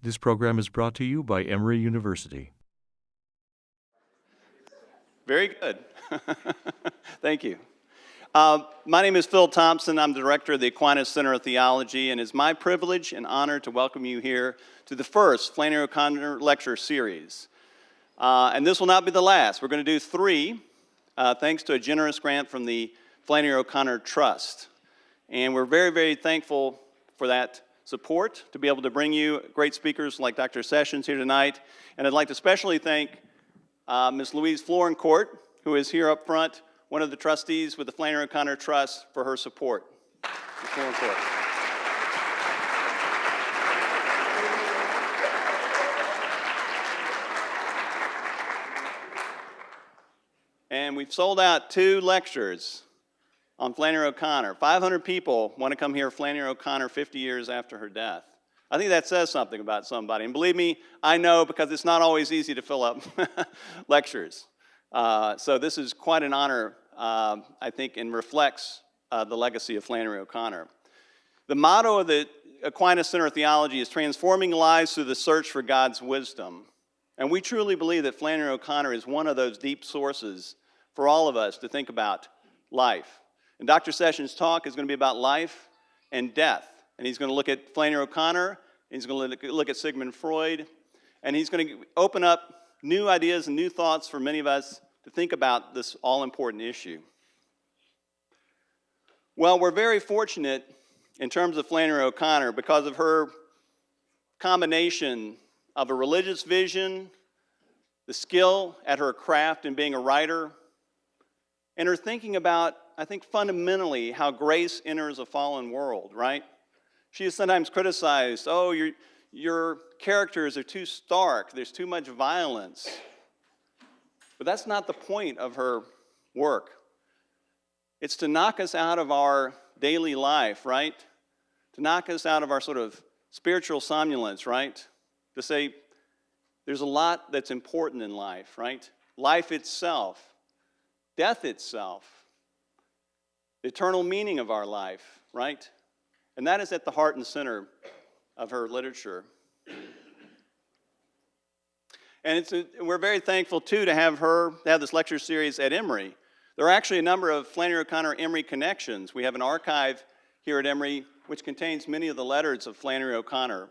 This program is brought to you by Emory University. Very good. Thank you. My name is Phil Thompson. I'm the director of the Aquinas Center of Theology, and it's my privilege and honor to welcome you here to the first Flannery O'Connor lecture series. And this will not be the last. We're going to do 3, thanks to a generous grant from the Flannery O'Connor Trust. And we're very, very thankful for that support to be able to bring you great speakers like Dr. Sessions here tonight. And I'd like to especially thank Ms. Louise Florencourt, who is here up front, one of the trustees with the Flannery O'Connor Trust, for her support. Ms. Florencourt. And we've sold out 2 lectures on Flannery O'Connor. 500 people want to come hear Flannery O'Connor 50 years after her death. I think that says something about somebody. And believe me, I know, because it's not always easy to fill up lectures. So this is quite an honor, I think, and reflects the legacy of Flannery O'Connor. The motto of the Aquinas Center of Theology is transforming lives through the search for God's wisdom. And we truly believe that Flannery O'Connor is one of those deep sources for all of us to think about life. And Dr. Sessions' talk is going to be about life and death. And he's going to look at Flannery O'Connor, he's going to look at Sigmund Freud, and he's going to open up new ideas and new thoughts for many of us to think about this all-important issue. Well, we're very fortunate in terms of Flannery O'Connor because of her combination of a religious vision, the skill at her craft in being a writer, and her thinking about, I think, fundamentally how grace enters a fallen world, right? She is sometimes criticized, oh, your characters are too stark, there's too much violence. But that's not the point of her work. It's to knock us out of our daily life, right? To knock us out of our sort of spiritual somnolence, right? To say there's a lot that's important in life, right? Life itself, death itself, the eternal meaning of our life, right? And that is at the heart and center of her literature. And we're very thankful, too, to have this lecture series at Emory. There are actually a number of Flannery O'Connor Emory connections. We have an archive here at Emory which contains many of the letters of Flannery O'Connor.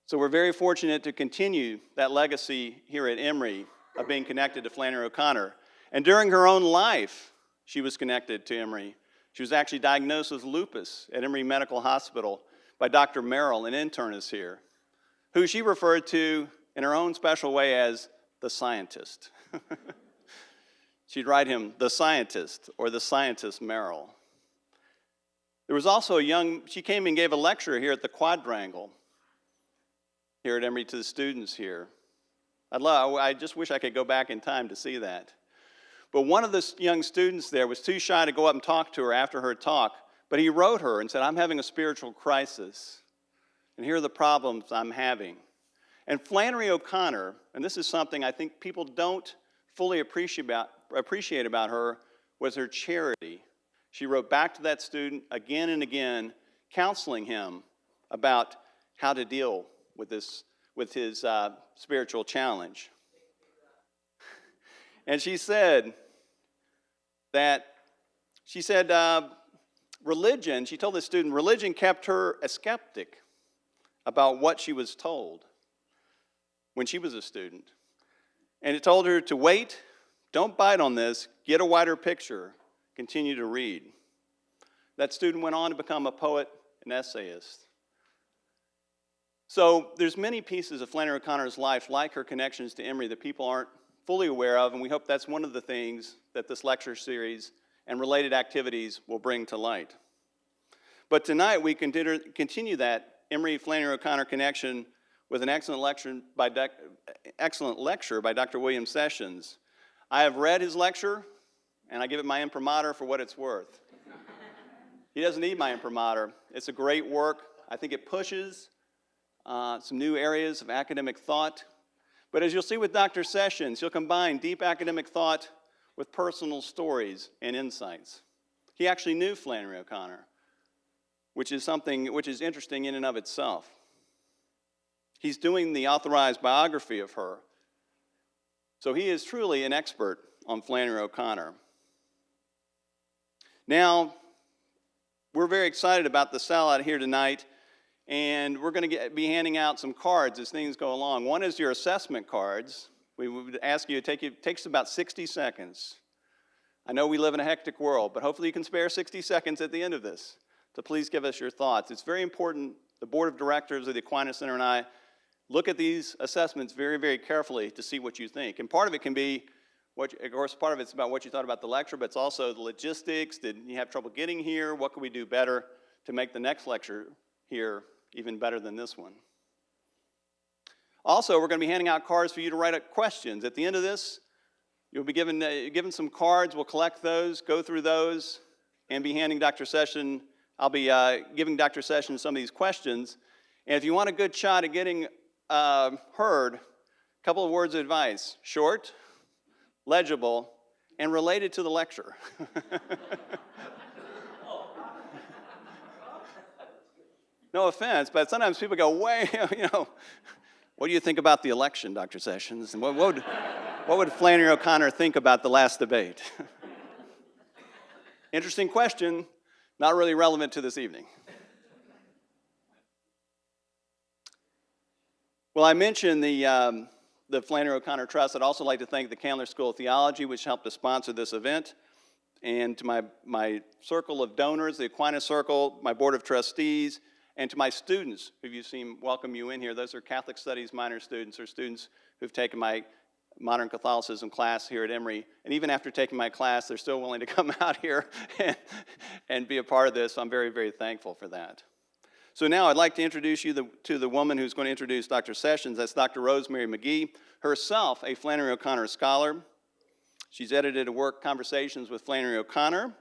So we're very fortunate to continue that legacy here at Emory of being connected to Flannery O'Connor. And during her own life, she was connected to Emory. She was actually diagnosed with lupus at Emory Medical Hospital by Dr. Merrill, an internist here, who she referred to in her own special way as the scientist. She'd write him the scientist or the scientist Merrill. There was also she came and gave a lecture here at the Quadrangle here at Emory to the students here. I just wish I could go back in time to see that. But one of the young students there was too shy to go up and talk to her after her talk, but he wrote her and said, I'm having a spiritual crisis, and here are the problems I'm having. And Flannery O'Connor, and this is something I think people don't fully appreciate about her, was her charity. She wrote back to that student again and again, counseling him about how to deal with his spiritual challenge. And she said religion, she told the student, religion kept her a skeptic about what she was told when she was a student. And it told her to wait, don't bite on this, get a wider picture, continue to read. That student went on to become a poet and essayist. So there's many pieces of Flannery O'Connor's life, like her connections to Emory, that people aren't fully aware of, and we hope that's one of the things that this lecture series and related activities will bring to light. But tonight we continue that Emory Flannery O'Connor connection with an excellent lecture by Dr. William Sessions. I have read his lecture, and I give it my imprimatur for what it's worth. He doesn't need my imprimatur. It's a great work. I think it pushes some new areas of academic thought. But as you'll see with Dr. Sessions, he'll combine deep academic thought with personal stories and insights. He actually knew Flannery O'Connor, which is interesting in and of itself. He's doing the authorized biography of her. So he is truly an expert on Flannery O'Connor. Now, we're very excited about the sellout here tonight, and we're going to be handing out some cards as things go along. One is your assessment cards. We would ask you to it takes about 60 seconds. I know we live in a hectic world, but hopefully you can spare 60 seconds at the end of this to please give us your thoughts. It's very important, the board of directors of the Aquinas Center and I look at these assessments very, very carefully to see what you think. And part of it can be, of course, part of it's about what you thought about the lecture, but it's also the logistics. Did you have trouble getting here? What can we do better to make the next lecture here even better than this one? Also, we're going to be handing out cards for you to write up questions. At the end of this, you'll be given some cards. We'll collect those, go through those, and be handing Dr. Session, I'll be giving Dr. Session some of these questions. And if you want a good shot at getting heard, a couple of words of advice: short, legible, and related to the lecture. No offense, but sometimes people go, what do you think about the election, Dr. Sessions? And what would Flannery O'Connor think about the last debate? Interesting question, not really relevant to this evening. Well, I mentioned the Flannery O'Connor Trust. I'd also like to thank the Candler School of Theology, which helped to sponsor this event, and to my circle of donors, the Aquinas Circle, my board of trustees, and to my students who you've seen welcome you in here. Those are Catholic Studies minor students, or students who've taken my Modern Catholicism class here at Emory. And even after taking my class, they're still willing to come out here and be a part of this. So I'm very, very thankful for that. So now I'd like to introduce you to the woman who's going to introduce Dr. Sessions. That's Dr. Rosemary McGee, herself a Flannery O'Connor scholar. She's edited a work, Conversations with Flannery O'Connor.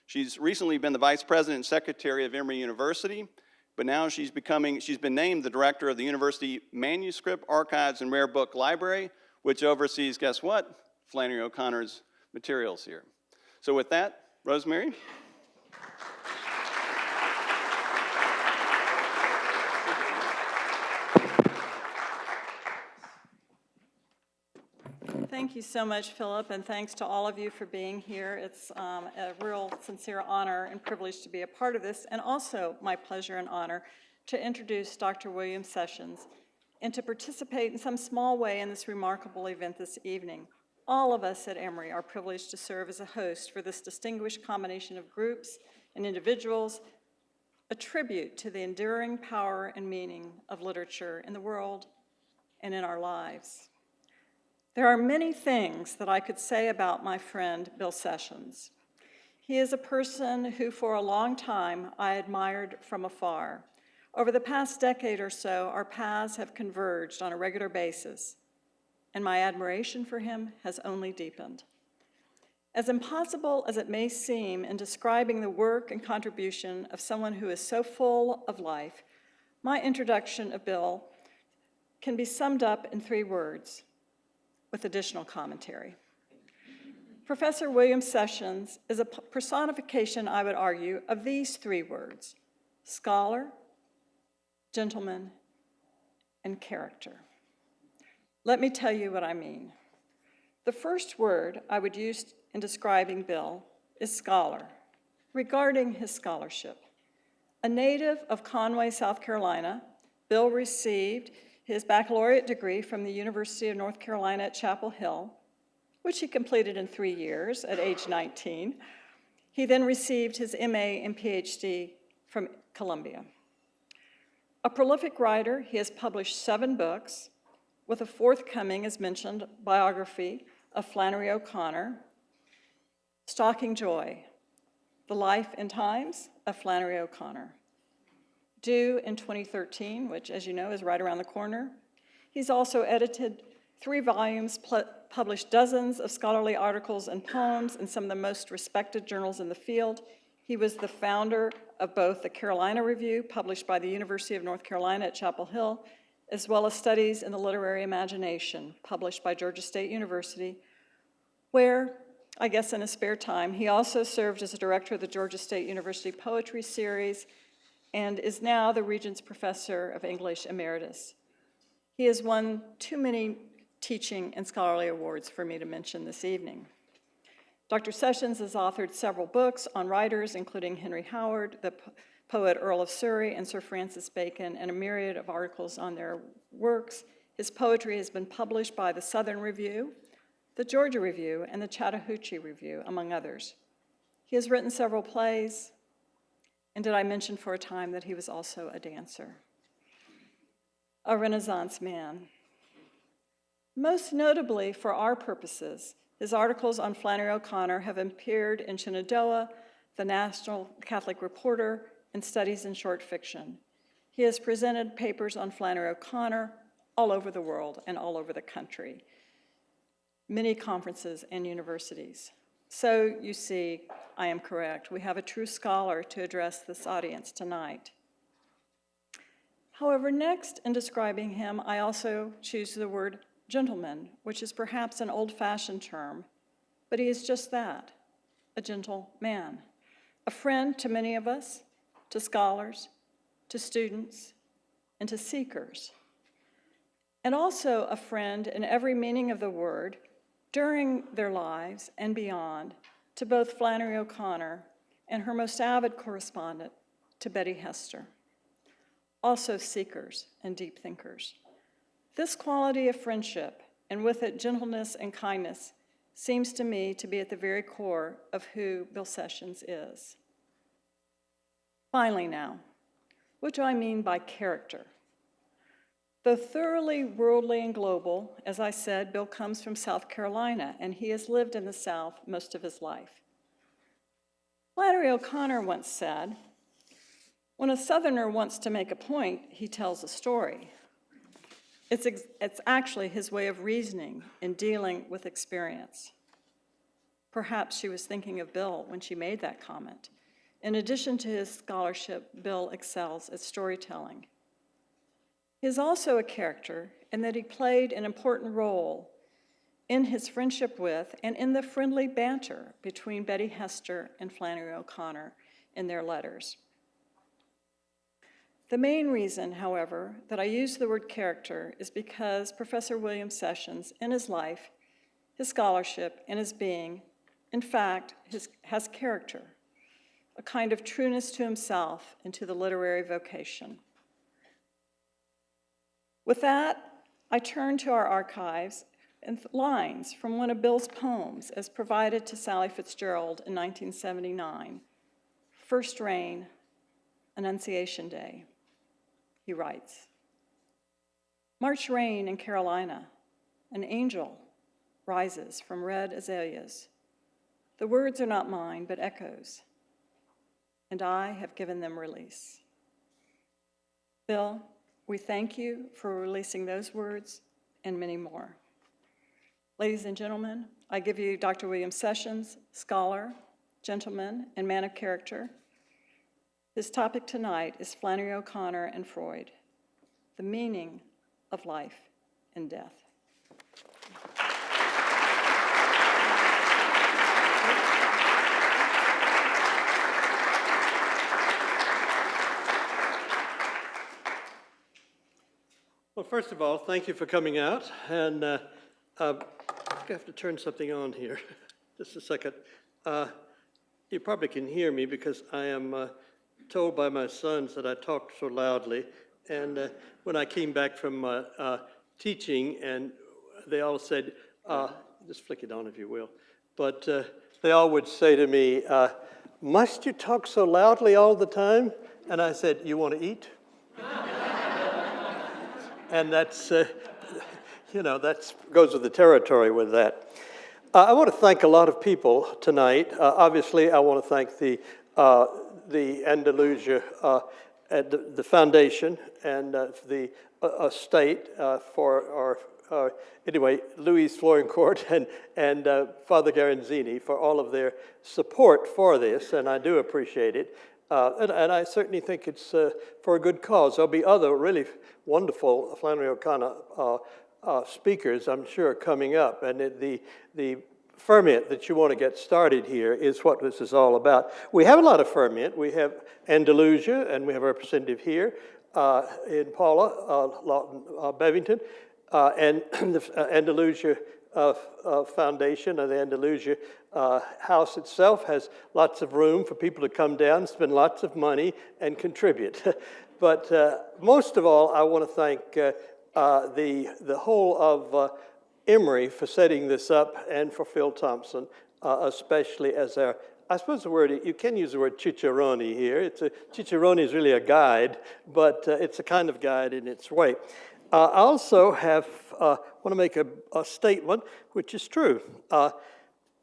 She's recently been the vice president and secretary of Emory University, but now she's been named the director of the University Manuscript Archives and Rare Book Library, which oversees, guess what? Flannery O'Connor's materials here. So with that, Rosemary. Thank you so much, Philip, and thanks to all of you for being here. It's a real sincere honor and privilege to be a part of this, and also my pleasure and honor to introduce Dr. William Sessions and to participate in some small way in this remarkable event this evening. All of us at Emory are privileged to serve as a host for this distinguished combination of groups and individuals, a tribute to the enduring power and meaning of literature in the world and in our lives. There are many things that I could say about my friend Bill Sessions. He is a person who for a long time I admired from afar. Over the past decade or so, our paths have converged on a regular basis, and my admiration for him has only deepened. As impossible as it may seem in describing the work and contribution of someone who is so full of life, my introduction of Bill can be summed up in 3 words, with additional commentary. Professor William Sessions is a personification, I would argue, of these 3 words: scholar, gentleman, and character. Let me tell you what I mean. The first word I would use in describing Bill is scholar, regarding his scholarship. A native of Conway, South Carolina, Bill received his baccalaureate degree from the University of North Carolina at Chapel Hill, which he completed in 3 years at age 19. He then received his MA and PhD from Columbia. A prolific writer, he has published 7 books, with a forthcoming, as mentioned, biography of Flannery O'Connor, Stalking Joy, The Life and Times of Flannery O'Connor, due in 2013, which, as you know, is right around the corner. He's also edited 3 volumes, published dozens of scholarly articles and poems in some of the most respected journals in the field. He was the founder of both the Carolina Review, published by the University of North Carolina at Chapel Hill, as well as Studies in the Literary Imagination, published by Georgia State University, where, I guess in his spare time, he also served as a director of the Georgia State University Poetry Series and is now the Regents Professor of English Emeritus. He has won too many teaching and scholarly awards for me to mention this evening. Dr. Sessions has authored several books on writers, including Henry Howard, the poet Earl of Surrey, and Sir Francis Bacon, and a myriad of articles on their works. His poetry has been published by the Southern Review, the Georgia Review, and the Chattahoochee Review, among others. He has written several plays, and did I mention for a time that he was also a dancer? A Renaissance man. Most notably for our purposes, his articles on Flannery O'Connor have appeared in Shenandoah, the National Catholic Reporter, and Studies in Short Fiction. He has presented papers on Flannery O'Connor all over the world and all over the country, many conferences and universities. So you see, I am correct. We have a true scholar to address this audience tonight. However, next in describing him, I also choose the word gentleman, which is perhaps an old-fashioned term, but he is just that, a gentle man, a friend to many of us, to scholars, to students, and to seekers, and also a friend in every meaning of the word during their lives and beyond to both Flannery O'Connor and her most avid correspondent, to Betty Hester, also seekers and deep thinkers. This quality of friendship, and with it gentleness and kindness, seems to me to be at the very core of who Bill Sessions is. Finally now, what do I mean by character? Though thoroughly worldly and global, as I said, Bill comes from South Carolina, and he has lived in the South most of his life. Flannery O'Connor once said, "When a Southerner wants to make a point, he tells a story." It's actually his way of reasoning in dealing with experience. Perhaps she was thinking of Bill when she made that comment. In addition to his scholarship, Bill excels at storytelling. He is also a character in that he played an important role in his friendship with and in the friendly banter between Betty Hester and Flannery O'Connor in their letters. The main reason, however, that I use the word character is because Professor William Sessions, in his life, his scholarship, and his being, in fact, has character, a kind of trueness to himself and to the literary vocation. With that, I turn to our archives and lines from one of Bill's poems as provided to Sally Fitzgerald in 1979, First Rain, Annunciation Day. He writes, "March rain in Carolina, an angel rises from red azaleas. The words are not mine, but echoes, and I have given them release." Bill, we thank you for releasing those words and many more. Ladies and gentlemen, I give you Dr. William Sessions, scholar, gentleman, and man of character. His topic tonight is Flannery O'Connor and Freud, the meaning of life and death. Well, first of all, thank you for coming out. And I think I have to turn something on here. Just a second. You probably can hear me because I am told by my sons that I talk so loudly. And when I came back from teaching, and they all said, just flick it on if you will, but they all would say to me, "Must you talk so loudly all the time?" And I said, "You want to eat?" And that's, that goes with the territory with that. I want to thank a lot of people tonight. Obviously, I want to thank the Andalusia, the foundation, and the estate for our, anyway, Louise Florencourt and Father Garanzini for all of their support for this, and I do appreciate it. And I certainly think it's for a good cause. There'll be other really wonderful Flannery O'Connor speakers, I'm sure, coming up. And the ferment that you want to get started here is what this is all about. We have a lot of ferment. We have Andalusia, and we have a representative here. in Paula, Lawton Bevington, and the Andalusia Foundation, and the Andalusia house itself has lots of room for people to come down, spend lots of money, and contribute. But most of all, I want to thank the whole of Emory for setting this up, and for Phil Thompson, especially as our, I suppose the word, you can use the word cicerone here. Cicerone is really a guide, but it's a kind of guide in its way. I also want to make a statement, which is true.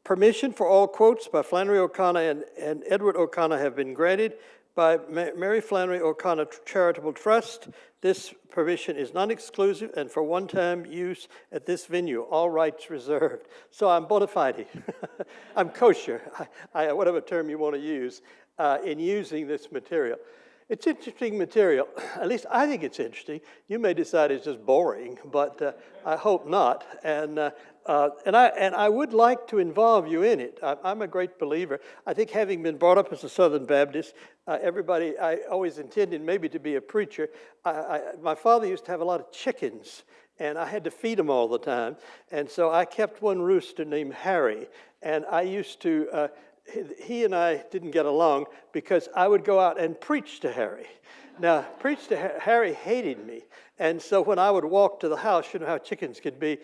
Permission for all quotes by Flannery O'Connor and Edward O'Connor have been granted by Mary Flannery O'Connor Charitable Trust. This permission is non-exclusive and for one-time use at this venue, all rights reserved. So I'm bona fide. I'm kosher, whatever term you want to use, in using this material. It's interesting material. At least I think it's interesting. You may decide it's just boring, but I hope not. And I would like to involve you in it. I'm a great believer. I think, having been brought up as a Southern Baptist, I always intended maybe to be a preacher. My father used to have a lot of chickens, and I had to feed them all the time. And so I kept one rooster named Harry, and I used to. He and I didn't get along because I would go out and preach to Harry. Now, Harry hated me, and so when I would walk to the house, you know how chickens could be,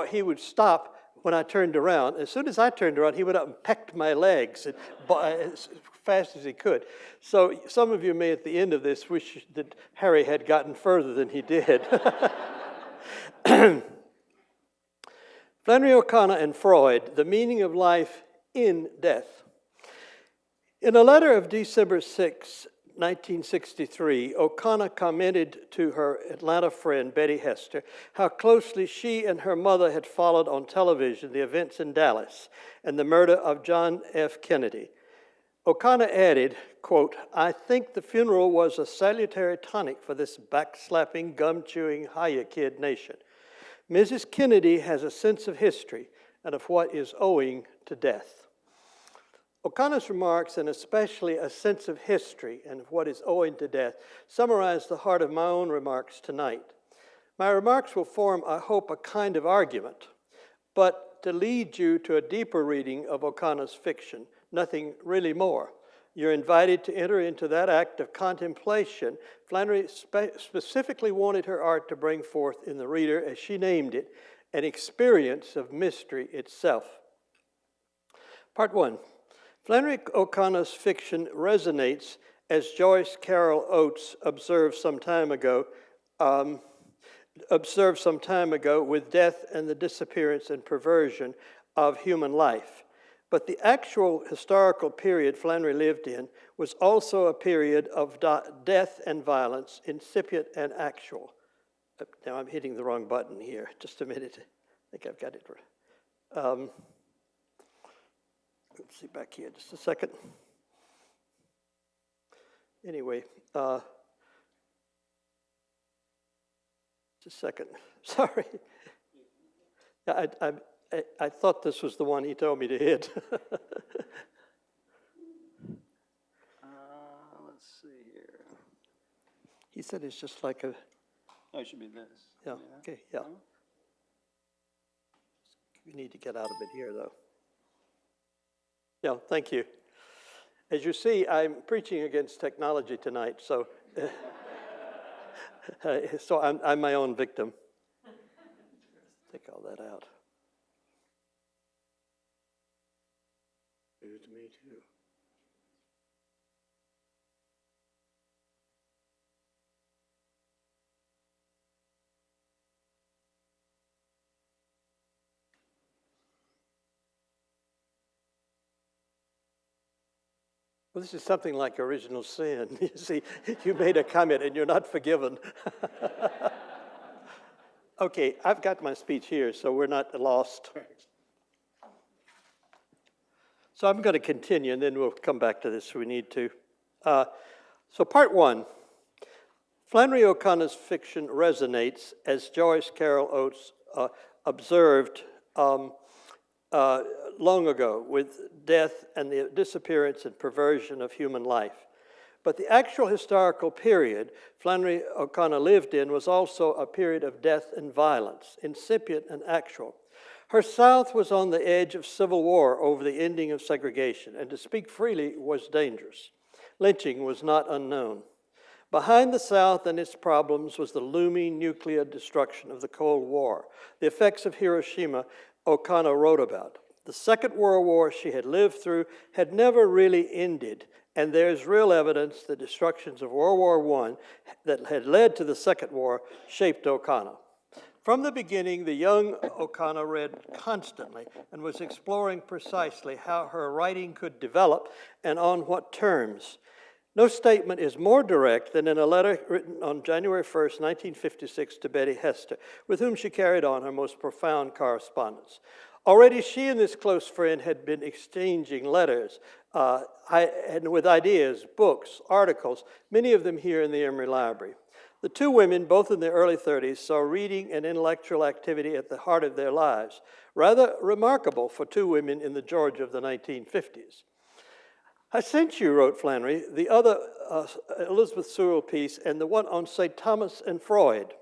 he would stop when I turned around. As soon as I turned around, he went up and pecked my legs as fast as he could. So some of you may, at the end of this, wish that Harry had gotten further than he did. Flannery O'Connor and Freud, The Meaning of Life in Death. In a letter of December 6, 1963, O'Connor commented to her Atlanta friend, Betty Hester, how closely she and her mother had followed on television the events in Dallas and the murder of John F. Kennedy. O'Connor added, quote, "I think the funeral was a salutary tonic for this backslapping, gum-chewing, hiya-kid nation. Mrs. Kennedy has a sense of history and of what is owing to death." O'Connor's remarks, and especially a sense of history and of what is owing to death, summarize the heart of my own remarks tonight. My remarks will form, I hope, a kind of argument, but to lead you to a deeper reading of O'Connor's fiction, nothing really more. You're invited to enter into that act of contemplation Flannery specifically wanted her art to bring forth in the reader, as she named it, an experience of mystery itself. Part one. Flannery O'Connor's fiction resonates, as Joyce Carol Oates observed some time ago, with death and the disappearance and perversion of human life. But the actual historical period Flannery lived in was also a period of death and violence, incipient and actual. Now I'm hitting the wrong button here. Just a minute. I think I've got it right. Let's see back here, just a second. Anyway, just a second. Sorry. I thought this was the one he told me to hit. Let's see here. He said it's just like a. Oh, it should be this. Yeah. Okay. Yeah. We need to get out of it here, though. Yeah, thank you. As you see, I'm preaching against technology tonight, so I'm my own victim. Take all that out. It's me too. Well, this is something like original sin. You see, you made a comment and you're not forgiven. Okay, I've got my speech here, so we're not lost. So I'm going to continue, and then we'll come back to this if we need to. So part one, Flannery O'Connor's fiction resonates, as Joyce Carol Oates observed long ago, with death and the disappearance and perversion of human life. But the actual historical period Flannery O'Connor lived in was also a period of death and violence, incipient and actual. Her South was on the edge of civil war over the ending of segregation, and to speak freely was dangerous. Lynching was not unknown. Behind the South and its problems was the looming nuclear destruction of the Cold War. The effects of Hiroshima O'Connor wrote about. The Second World War she had lived through had never really ended, and there's real evidence the destructions of World War I that had led to the Second War shaped O'Connor. From the beginning, the young O'Connor read constantly and was exploring precisely how her writing could develop and on what terms. No statement is more direct than in a letter written on January 1st, 1956 to Betty Hester, with whom she carried on her most profound correspondence. Already she and this close friend had been exchanging letters and with ideas, books, articles, many of them here in the Emory Library. The two women, both in their early 30s, saw reading and intellectual activity at the heart of their lives, rather remarkable for two women in the Georgia of the 1950s. I sent you, wrote Flannery, the other Elizabeth Sewell piece and the one on St. Thomas and Freud.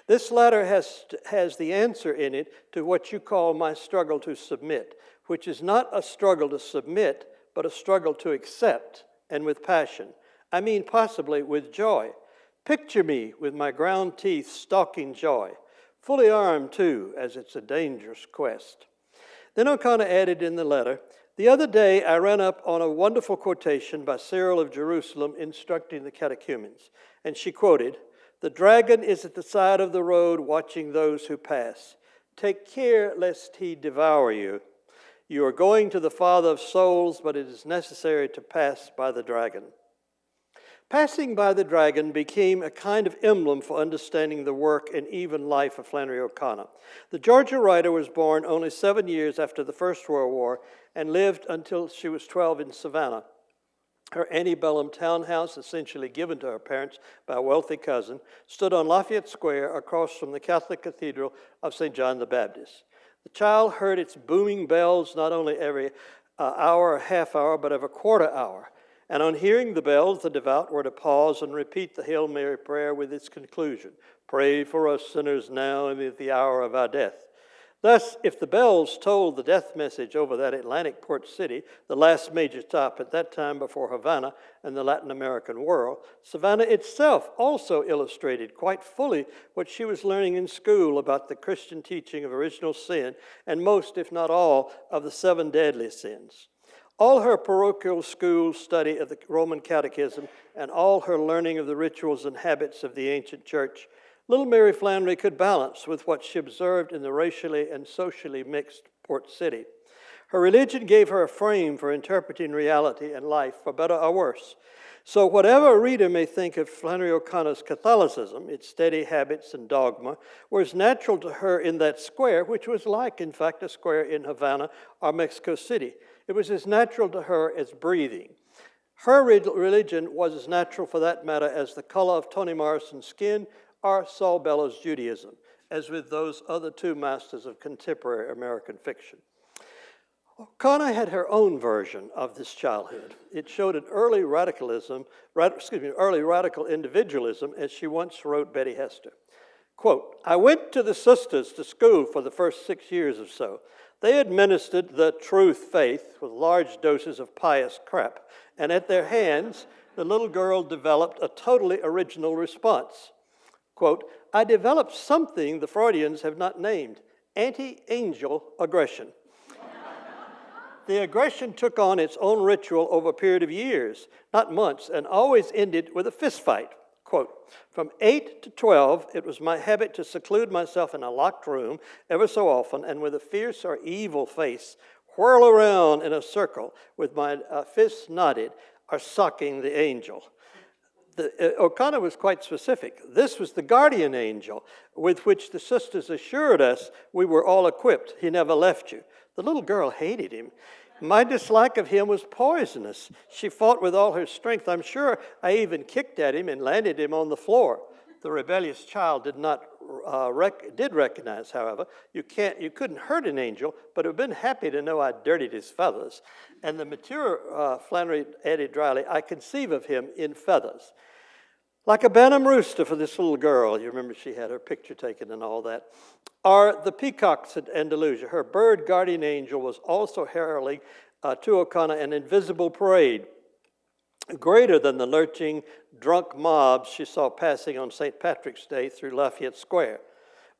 This latter has the answer in it to what you call my struggle to submit, which is not a struggle to submit, but a struggle to accept, and with passion. I mean possibly with joy. Picture me with my ground teeth stalking joy, fully armed too, as it's a dangerous quest. Then O'Connor added in the letter, the other day I ran up on a wonderful quotation by Cyril of Jerusalem instructing the catechumens, and she quoted, the dragon is at the side of the road watching those who pass. Take care lest he devour you. You are going to the Father of souls, but it is necessary to pass by the dragon. Passing by the dragon became a kind of emblem for understanding the work and even life of Flannery O'Connor. The Georgia writer was born only 7 years after the First World War and lived until she was 12 in Savannah. Her antebellum townhouse, essentially given to her parents by a wealthy cousin, stood on Lafayette Square across from the Catholic Cathedral of St. John the Baptist. The child heard its booming bells not only every hour or half hour, but every quarter hour. And on hearing the bells, the devout were to pause and repeat the Hail Mary prayer with its conclusion, pray for us sinners now and at the hour of our death. Thus, if the bells tolled the death message over that Atlantic port city, the last major stop at that time before Havana and the Latin American world, Savannah itself also illustrated quite fully what she was learning in school about the Christian teaching of original sin and most, if not all, of the 7 deadly sins. All her parochial school study of the Roman Catechism and all her learning of the rituals and habits of the ancient church, little Mary Flannery could balance with what she observed in the racially and socially mixed port city. Her religion gave her a frame for interpreting reality and life, for better or worse. So whatever a reader may think of Flannery O'Connor's Catholicism, its steady habits and dogma, were as natural to her in that square, which was like, in fact, a square in Havana or Mexico City. It was as natural to her as breathing. Her religion was as natural, for that matter, as the color of Toni Morrison's skin or Saul Bellows' Judaism, as with those other two masters of contemporary American fiction. O'Connor had her own version of this childhood. It showed an early radical individualism, as she once wrote Betty Hester. Quote, I went to the sisters to school for the first 6 years or so. They administered the truth faith with large doses of pious crap, and at their hands, the little girl developed a totally original response. Quote, I developed something the Freudians have not named, anti-angel aggression. The aggression took on its own ritual over a period of years, not months, and always ended with a fist fight. Quote, from 8 to 12, it was my habit to seclude myself in a locked room ever so often and with a fierce or evil face, whirl around in a circle with my fists knotted or socking the angel. O'Connor was quite specific. This was the guardian angel with which the sisters assured us we were all equipped. He never left you. The little girl hated him. My dislike of him was poisonous. She fought with all her strength. I'm sure I even kicked at him and landed him on the floor. The rebellious child did not did recognize, however, you couldn't hurt an angel, but have been happy to know I dirtied his feathers. And the mature Flannery added dryly, I conceive of him in feathers. Like a Bantam rooster for this little girl, you remember she had her picture taken and all that, are the peacocks at Andalusia. Her bird guardian angel was also heralding to O'Connor an invisible parade, greater than the lurching, drunk mobs she saw passing on St. Patrick's Day through Lafayette Square.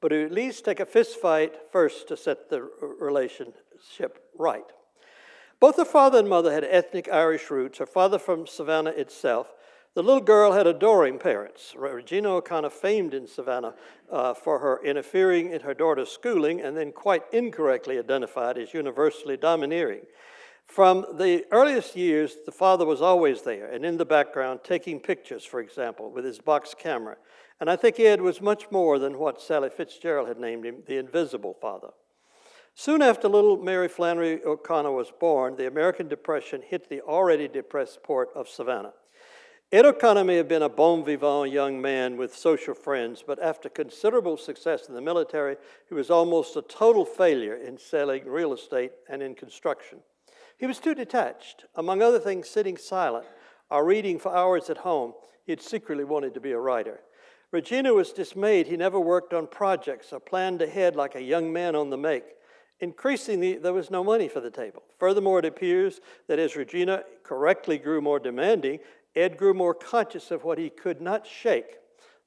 But at least take a fist fight first to set the relationship right. Both her father and mother had ethnic Irish roots, her father from Savannah itself. The little girl had adoring parents. Regina O'Connor, famed in Savannah for her interfering in her daughter's schooling and then quite incorrectly identified as universally domineering. From the earliest years, the father was always there and in the background taking pictures, for example, with his box camera. And I think Ed was much more than what Sally Fitzgerald had named him, the invisible father. Soon after little Mary Flannery O'Connor was born, the American Depression hit the already depressed port of Savannah. Ed O'Connor may have been a bon vivant young man with social friends, but after considerable success in the military, he was almost a total failure in selling real estate and in construction. He was too detached. Among other things, sitting silent or reading for hours at home, he had secretly wanted to be a writer. Regina was dismayed he never worked on projects or planned ahead like a young man on the make. Increasingly, there was no money for the table. Furthermore, it appears that as Regina correctly grew more demanding, Ed grew more conscious of what he could not shake,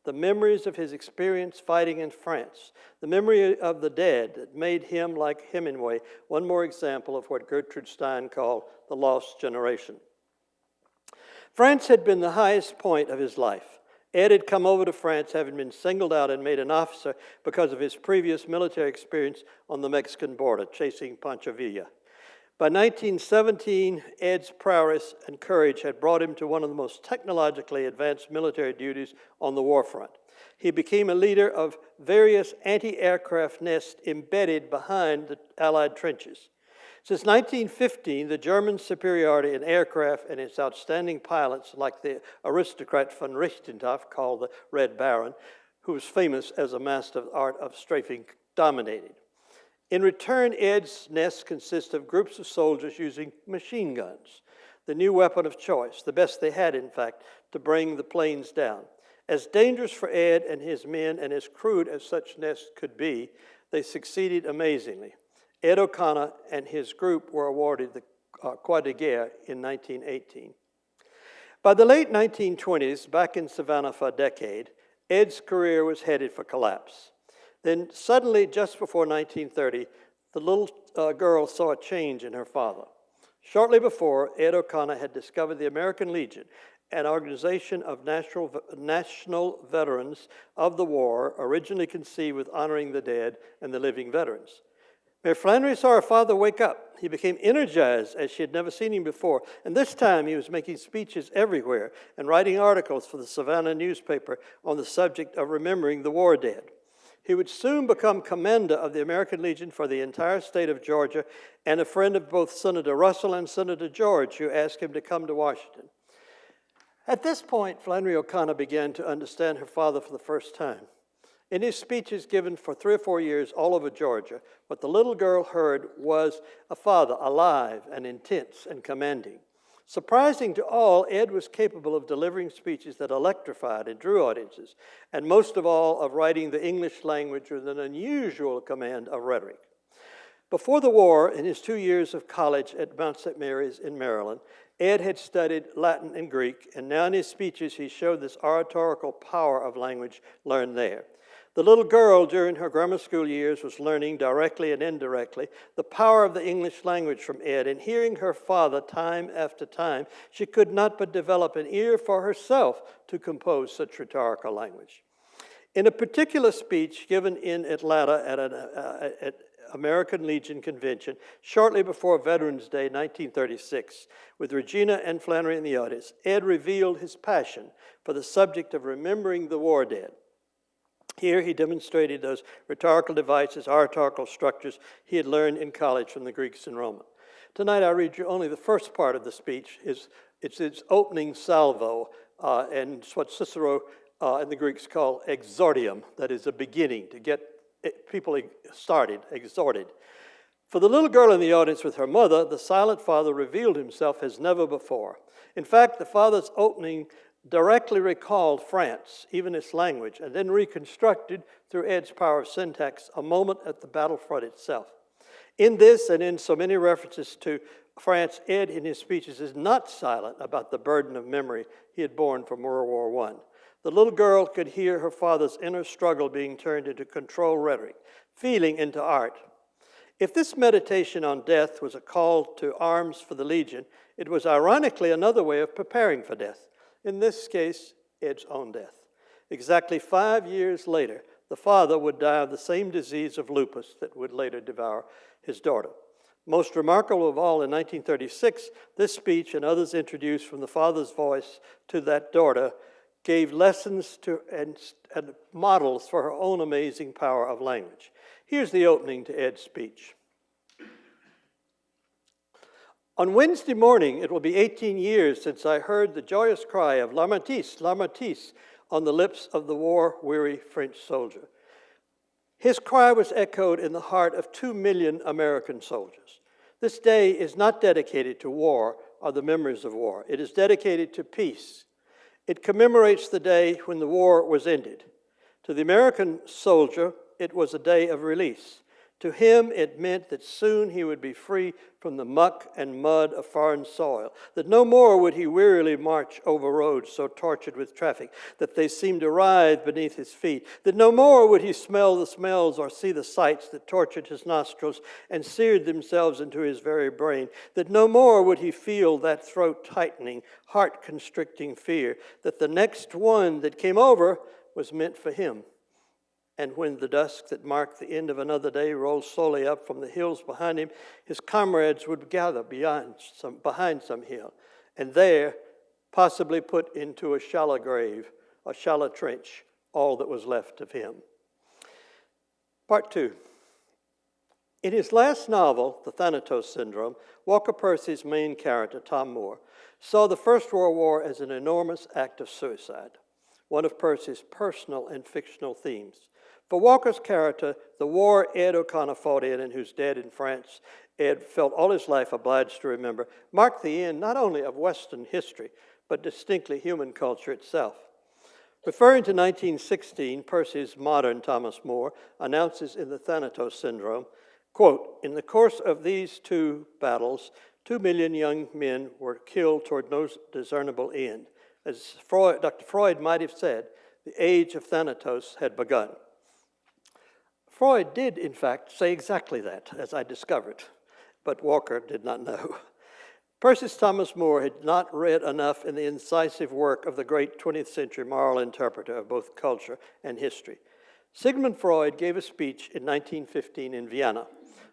the memories of his experience fighting in France, the memory of the dead that made him, like Hemingway, one more example of what Gertrude Stein called the lost generation. France had been the highest point of his life. Ed had come over to France having been singled out and made an officer because of his previous military experience on the Mexican border, chasing Pancho Villa. By 1917, Ed's prowess and courage had brought him to one of the most technologically advanced military duties on the war front. He became a leader of various anti-aircraft nests embedded behind the Allied trenches. Since 1915, the German superiority in aircraft and its outstanding pilots, like the aristocrat von Richthofen, called the Red Baron, who was famous as a master of the art of strafing, dominated. In return, Ed's nests consist of groups of soldiers using machine guns, the new weapon of choice, the best they had, in fact, to bring the planes down. As dangerous for Ed and his men and as crude as such nests could be, they succeeded amazingly. Ed O'Connor and his group were awarded the Croix de Guerre in 1918. By the late 1920s, back in Savannah for a decade, Ed's career was headed for collapse. Then suddenly, just before 1930, the little girl saw a change in her father. Shortly before, Ed O'Connor had discovered the American Legion, an organization of national veterans of the war, originally conceived with honoring the dead and the living veterans. Mary Flannery saw her father wake up. He became energized as she had never seen him before, and this time he was making speeches everywhere and writing articles for the Savannah newspaper on the subject of remembering the war dead. He would soon become commander of the American Legion for the entire state of Georgia and a friend of both Senator Russell and Senator George, who asked him to come to Washington. At this point, Flannery O'Connor began to understand her father for the first time. In his speeches given for 3 or 4 years all over Georgia, what the little girl heard was a father alive and intense and commanding. Surprising to all, Ed was capable of delivering speeches that electrified and drew audiences, and most of all, of writing the English language with an unusual command of rhetoric. Before the war, in his 2 years of college at Mount St. Mary's in Maryland, Ed had studied Latin and Greek, and now in his speeches he showed this oratorical power of language learned there. The little girl during her grammar school years was learning directly and indirectly the power of the English language from Ed, and hearing her father time after time, she could not but develop an ear for herself to compose such rhetorical language. In a particular speech given in Atlanta at American Legion Convention shortly before Veterans Day 1936, with Regina and Flannery in the audience, Ed revealed his passion for the subject of remembering the war dead. Here he demonstrated those rhetorical devices, oratorical structures he had learned in college from the Greeks and Romans. Tonight I read you only the first part of the speech. It's its opening salvo, and it's what Cicero and the Greeks call exordium, that is a beginning, to get people started, exhorted. For the little girl in the audience with her mother, the silent father revealed himself as never before. In fact, the father's opening directly recalled France, even its language, and then reconstructed through Ed's power of syntax a moment at the battlefront itself. In this and in so many references to France, Ed in his speeches is not silent about the burden of memory he had borne from World War I. The little girl could hear her father's inner struggle being turned into controlled rhetoric, feeling into art. If this meditation on death was a call to arms for the Legion, it was ironically another way of preparing for death. In this case, Ed's own death. Exactly 5 years later, the father would die of the same disease of lupus that would later devour his daughter. Most remarkable of all, in 1936, this speech and others introduced from the father's voice to that daughter gave lessons to and models for her own amazing power of language. Here's the opening to Ed's speech. On Wednesday morning, it will be 18 years since I heard the joyous cry of L'armistice, L'armistice on the lips of the war-weary French soldier. His cry was echoed in the heart of 2 million American soldiers. This day is not dedicated to war or the memories of war. It is dedicated to peace. It commemorates the day when the war was ended. To the American soldier, it was a day of release. To him, it meant that soon he would be free from the muck and mud of foreign soil, that no more would he wearily march over roads so tortured with traffic that they seemed to writhe beneath his feet, that no more would he smell the smells or see the sights that tortured his nostrils and seared themselves into his very brain, that no more would he feel that throat-tightening, heart-constricting fear, that the next one that came over was meant for him. And when the dusk that marked the end of another day rolled slowly up from the hills behind him, his comrades would gather behind some hill, and there, possibly put into a shallow grave, a shallow trench, all that was left of him. Part 2. In his last novel, The Thanatos Syndrome, Walker Percy's main character, Tom Moore, saw the First World War as an enormous act of suicide, one of Percy's personal and fictional themes. For Walker's character, the war Ed O'Connor fought in and whose dead in France Ed felt all his life obliged to remember, marked the end not only of Western history, but distinctly human culture itself. Referring to 1916, Percy's modern Thomas More announces in The Thanatos Syndrome, quote, "In the course of these 2 battles, 2 million young men were killed toward no discernible end. As Dr. Freud might have said, the age of Thanatos had begun." Freud did, in fact, say exactly that, as I discovered, but Walker did not know. Percy's Thomas More had not read enough in the incisive work of the great 20th century moral interpreter of both culture and history. Sigmund Freud gave a speech in 1915 in Vienna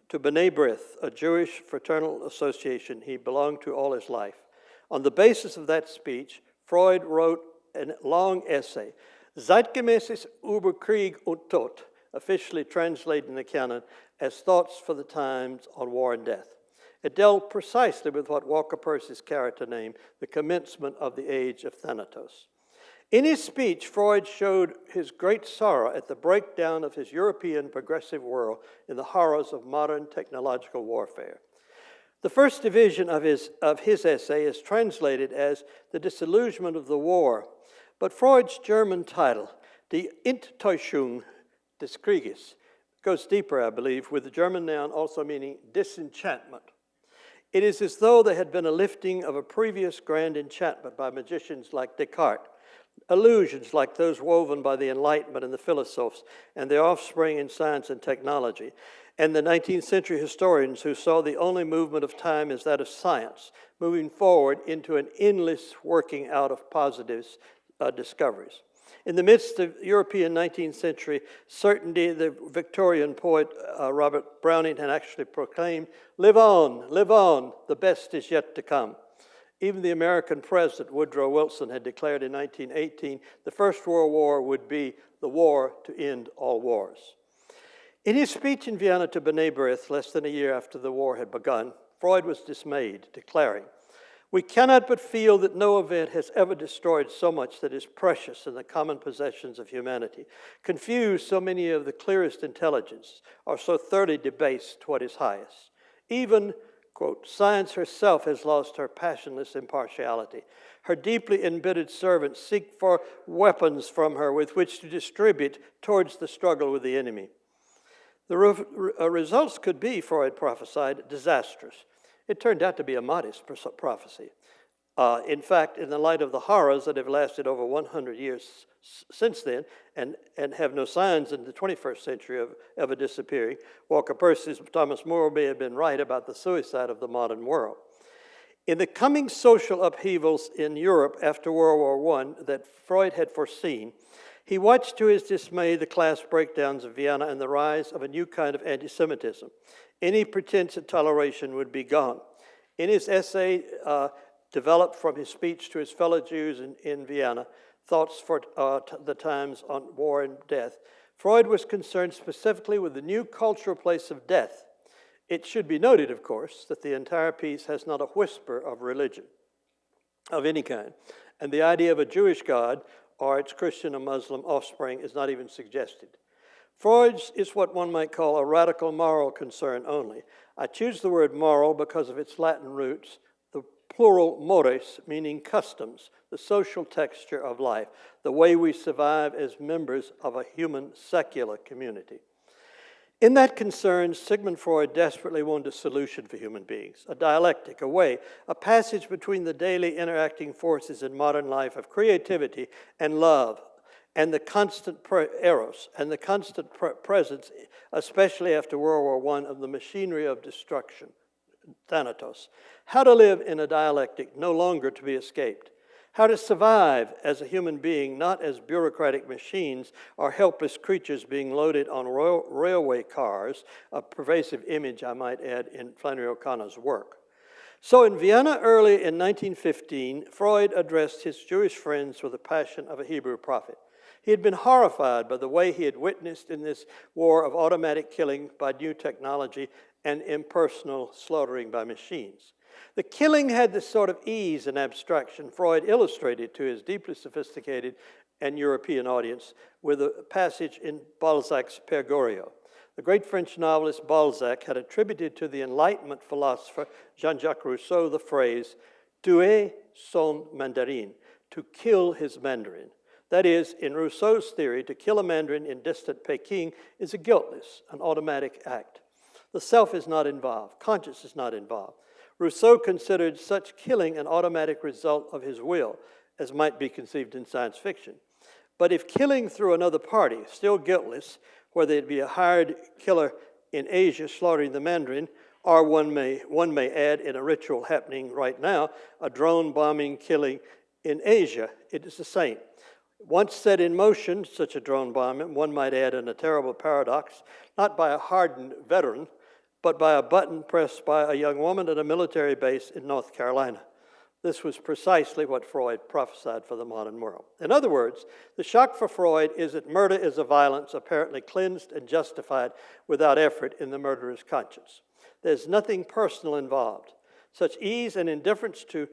to B'nai B'rith, a Jewish fraternal association he belonged to all his life. On the basis of that speech, Freud wrote a long essay, Zeitgemäßes über Krieg und Tod, officially translated in the canon as Thoughts for the Times on War and Death. It dealt precisely with what Walker Percy's character named the commencement of the age of Thanatos. In his speech, Freud showed his great sorrow at the breakdown of his European progressive world in the horrors of modern technological warfare. The first division of his essay is translated as The Disillusionment of the War, but Freud's German title, Die Enttäuschung des Krieges, goes deeper, I believe, with the German noun also meaning disenchantment. It is as though there had been a lifting of a previous grand enchantment by magicians like Descartes, illusions like those woven by the Enlightenment and the philosophes and their offspring in science and technology, and the 19th century historians who saw the only movement of time as that of science, moving forward into an endless working out of positive discoveries. In the midst of European 19th century certainty, the Victorian poet Robert Browning had actually proclaimed, live on, the best is yet to come." Even the American president, Woodrow Wilson, had declared in 1918 the First World War would be the war to end all wars. In his speech in Vienna to B'nai B'rith, less than a year after the war had begun, Freud was dismayed, declaring, We cannot but feel that no event has ever destroyed so much that is precious in the common possessions of humanity, confused so many of the clearest intelligence, or so thoroughly debased what is highest. Even, quote, science herself has lost her passionless impartiality. Her deeply embittered servants seek for weapons from her with which to distribute towards the struggle with the enemy. The results could be, Freud prophesied, disastrous. It turned out to be a modest prophecy. In fact, in the light of the horrors that have lasted over 100 years since then, and have no signs in the 21st century of ever disappearing, Walker Percy's Thomas More may have been right about the suicide of the modern world. In the coming social upheavals in Europe after World War I that Freud had foreseen, he watched to his dismay the class breakdowns of Vienna and the rise of a new kind of anti-Semitism. Any pretense at toleration would be gone. In his essay, developed from his speech to his fellow Jews in Vienna, Thoughts for the Times on War and Death, Freud was concerned specifically with the new cultural place of death. It should be noted, of course, that the entire piece has not a whisper of religion of any kind, and the idea of a Jewish God or its Christian or Muslim offspring is not even suggested. Freud's is what one might call a radical moral concern only. I choose the word moral because of its Latin roots, the plural mores, meaning customs, the social texture of life, the way we survive as members of a human secular community. In that concern, Sigmund Freud desperately wanted a solution for human beings, a dialectic, a way, a passage between the daily interacting forces in modern life of creativity and love, and the constant eros, and the constant presence, especially after World War I, of the machinery of destruction, thanatos. How to live in a dialectic no longer to be escaped. How to survive as a human being, not as bureaucratic machines or helpless creatures being loaded on railway cars, a pervasive image, I might add, in Flannery O'Connor's work. So in Vienna early in 1915, Freud addressed his Jewish friends with the passion of a Hebrew prophet. He had been horrified by the way he had witnessed in this war of automatic killing by new technology and impersonal slaughtering by machines. The killing had this sort of ease and abstraction Freud illustrated to his deeply sophisticated and European audience with a passage in Balzac's Père Goriot. The great French novelist Balzac had attributed to the Enlightenment philosopher Jean-Jacques Rousseau the phrase, tuer son mandarin, to kill his mandarin. That is, in Rousseau's theory, to kill a mandarin in distant Peking is a guiltless, an automatic act. The self is not involved, conscience is not involved. Rousseau considered such killing an automatic result of his will, as might be conceived in science fiction. But if killing through another party, still guiltless, whether it be a hired killer in Asia slaughtering the mandarin, or one may add in a ritual happening right now, a drone bombing killing in Asia, it is the same. Once set in motion, such a drone bombing, one might add in a terrible paradox, not by a hardened veteran, but by a button pressed by a young woman at a military base in North Carolina. This was precisely what Freud prophesied for the modern world. In other words, the shock for Freud is that murder is a violence apparently cleansed and justified without effort in the murderer's conscience. There's nothing personal involved. Such ease and indifference to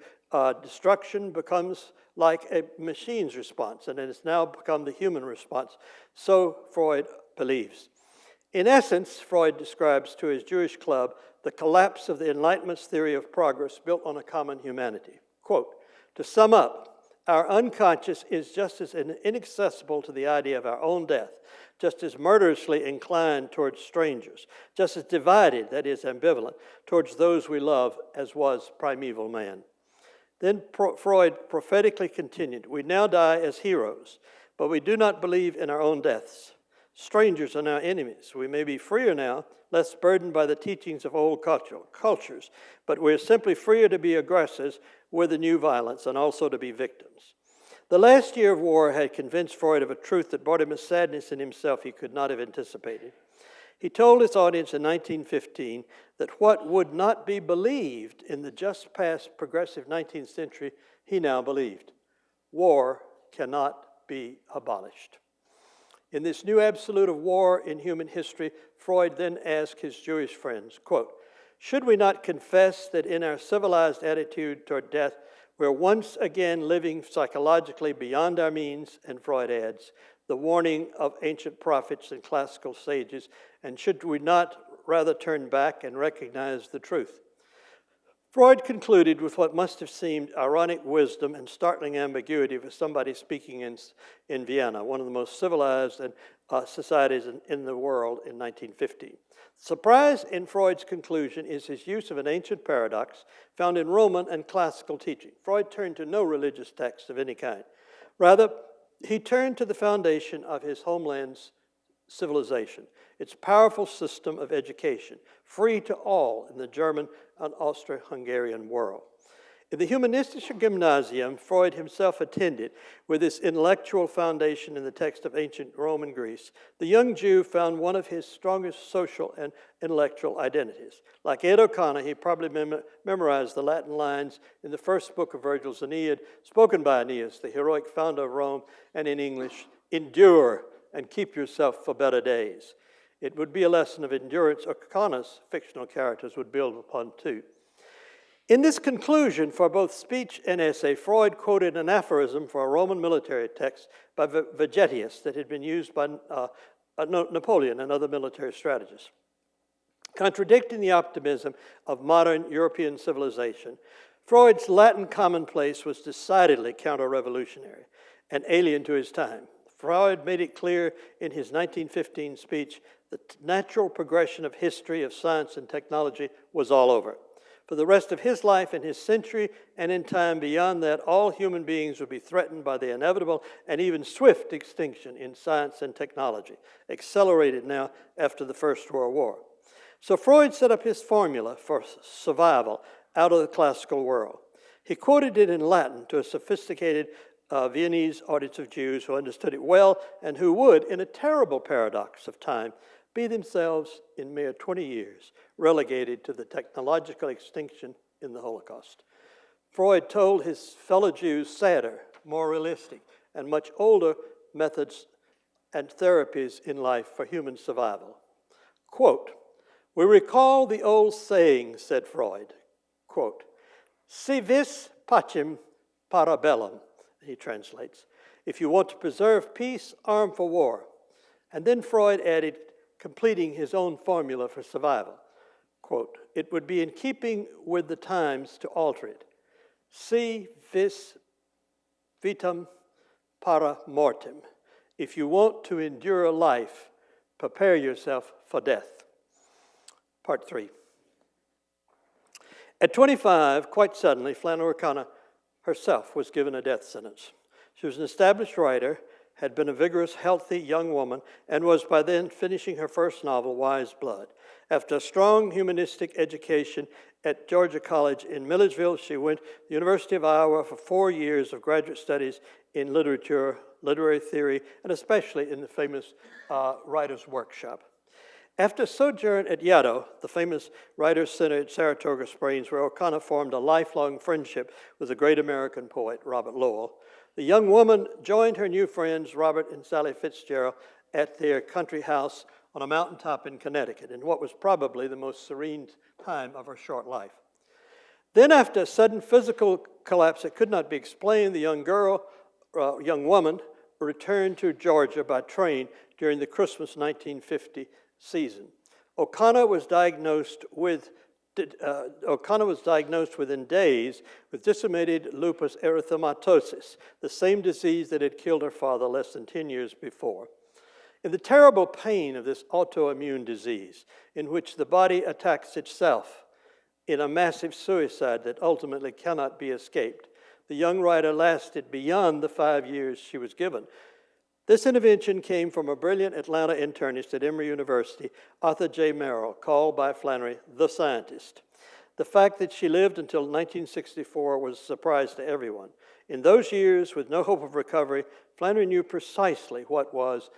destruction becomes like a machine's response, and it has now become the human response. So Freud believes. In essence, Freud describes to his Jewish club the collapse of the Enlightenment's theory of progress built on a common humanity. Quote, to sum up, our unconscious is just as inaccessible to the idea of our own death, just as murderously inclined towards strangers, just as divided, that is ambivalent, towards those we love as was primeval man. Then Freud prophetically continued, we now die as heroes, but we do not believe in our own deaths. Strangers are now enemies. We may be freer now, less burdened by the teachings of old cultures, but we're simply freer to be aggressors with the new violence and also to be victims. The last year of war had convinced Freud of a truth that brought him a sadness in himself he could not have anticipated. He told his audience in 1915 that what would not be believed in the just past progressive 19th century, he now believed. War cannot be abolished. In this new absolute of war in human history, Freud then asked his Jewish friends, quote, Should we not confess that in our civilized attitude toward death, we're once again living psychologically beyond our means? And Freud adds, the warning of ancient prophets and classical sages, and should we not rather turn back and recognize the truth? Freud concluded with what must have seemed ironic wisdom and startling ambiguity for somebody speaking in Vienna, one of the most civilized societies in the world in 1950. Surprise in Freud's conclusion is his use of an ancient paradox found in Roman and classical teaching. Freud turned to no religious text of any kind. Rather, he turned to the foundation of his homeland's civilization, its powerful system of education, free to all in the German and Austro-Hungarian world. In the Humanistische Gymnasium Freud himself attended, with its intellectual foundation in the text of ancient Rome and Greece, the young Jew found one of his strongest social and intellectual identities. Like Ed O'Connor, he probably memorized the Latin lines in the first book of Virgil's Aeneid, spoken by Aeneas, the heroic founder of Rome, and in English, endure and keep yourself for better days. It would be a lesson of endurance O'Connor's fictional characters would build upon too. In this conclusion, for both speech and essay, Freud quoted an aphorism for a Roman military text by Vegetius that had been used by Napoleon and other military strategists. Contradicting the optimism of modern European civilization, Freud's Latin commonplace was decidedly counter-revolutionary and alien to his time. Freud made it clear in his 1915 speech that the natural progression of history, of science, and technology was all over. For the rest of his life and his century, and in time beyond that, all human beings would be threatened by the inevitable and even swift extinction in science and technology, accelerated now after the First World War. So Freud set up his formula for survival out of the classical world. He quoted it in Latin to a sophisticated Viennese audience of Jews who understood it well and who would, in a terrible paradox of time, be themselves in mere 20 years relegated to the technological extinction in the Holocaust. Freud told his fellow Jews sadder, more realistic, and much older methods and therapies in life for human survival. Quote, we recall the old saying, said Freud, quote, si vis pacem para bellum, he translates, if you want to preserve peace, arm for war. And then Freud added, completing his own formula for survival, quote, it would be in keeping with the times to alter it. Si vis vitam para mortem. If you want to endure life, prepare yourself for death. Part 3. At 25, quite suddenly, Flannery O'Connor herself was given a death sentence. She was an established writer, had been a vigorous, healthy young woman, and was by then finishing her first novel, Wise Blood. After a strong humanistic education at Georgia College in Milledgeville, she went to the University of Iowa for 4 years of graduate studies in literature, literary theory, and especially in the famous Writers' Workshop. After a sojourn at Yaddo, the famous Writers' Center at Saratoga Springs, where O'Connor formed a lifelong friendship with the great American poet Robert Lowell, the young woman joined her new friends, Robert and Sally Fitzgerald, at their country house on a mountaintop in Connecticut, in what was probably the most serene time of her short life. Then, after a sudden physical collapse that could not be explained, the young woman returned to Georgia by train during the Christmas 1950 season. O'Connor was diagnosed within days with disseminated lupus erythematosus, the same disease that had killed her father less than 10 years before. In the terrible pain of this autoimmune disease, in which the body attacks itself in a massive suicide that ultimately cannot be escaped, the young writer lasted beyond the 5 years she was given. This intervention came from a brilliant Atlanta internist at Emory University, Arthur J. Merrill, called by Flannery the scientist. The fact that she lived until 1964 was a surprise to everyone. In those years, with no hope of recovery, Flannery knew precisely what was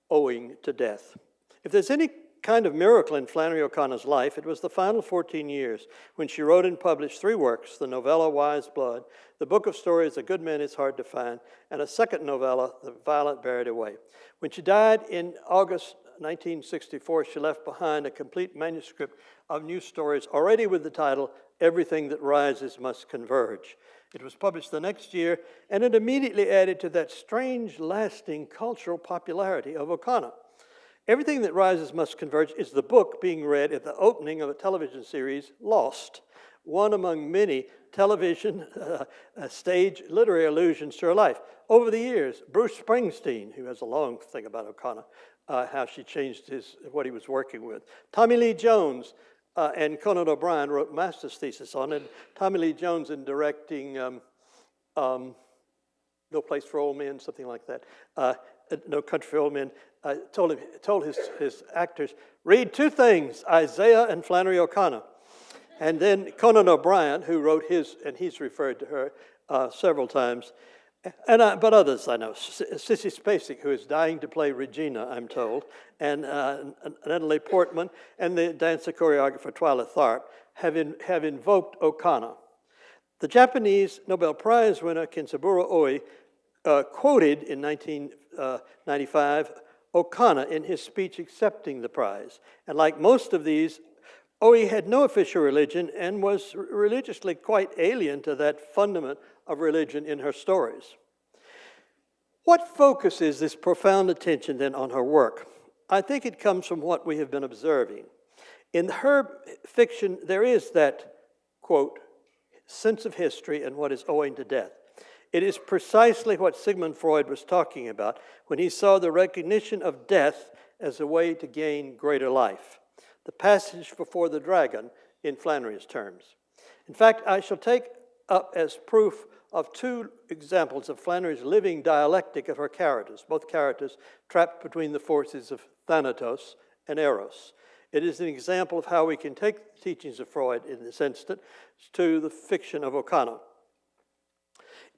owing to death. If there's any kind of miracle in Flannery O'Connor's life, it was the final 14 years when she wrote and published 3 works, the novella Wise Blood, the book of stories A Good Man is Hard to Find, and a second novella, The Violent Buried Away. When she died in August 1964, she left behind a complete manuscript of new stories, already with the title, Everything That Rises Must Converge. It was published the next year, and it immediately added to that strange, lasting cultural popularity of O'Connor. Everything That Rises Must Converge is the book being read at the opening of a television series, Lost, one among many television, stage, literary allusions to her life. Over the years, Bruce Springsteen, who has a long thing about O'Connor, how she changed what he was working with. Tommy Lee Jones and Conan O'Brien wrote master's thesis on it. Tommy Lee Jones in directing No Place for Old Men, something like that. No Country for Old Men. Told his actors, read two things, Isaiah and Flannery O'Connor. And then Conan O'Brien, who wrote his, and he's referred to her several times, but others I know. Sissy Spacek, who is dying to play Regina, I'm told, and Natalie Portman, and the dancer choreographer Twyla Tharp have invoked O'Connor. The Japanese Nobel Prize winner Kenzaburo Oi quoted in 1995 O'Connor in his speech accepting the prize. And like most of these, Oi had no official religion and was religiously quite alien to that fundament of religion in her stories. What focuses this profound attention then on her work? I think it comes from what we have been observing. In her fiction, there is that, quote, sense of history and what is owing to death. It is precisely what Sigmund Freud was talking about when he saw the recognition of death as a way to gain greater life. The passage before the dragon in Flannery's terms. In fact, I shall take up as proof of two examples of Flannery's living dialectic of her characters, both characters trapped between the forces of Thanatos and Eros. It is an example of how we can take the teachings of Freud in this instant to the fiction of O'Connor.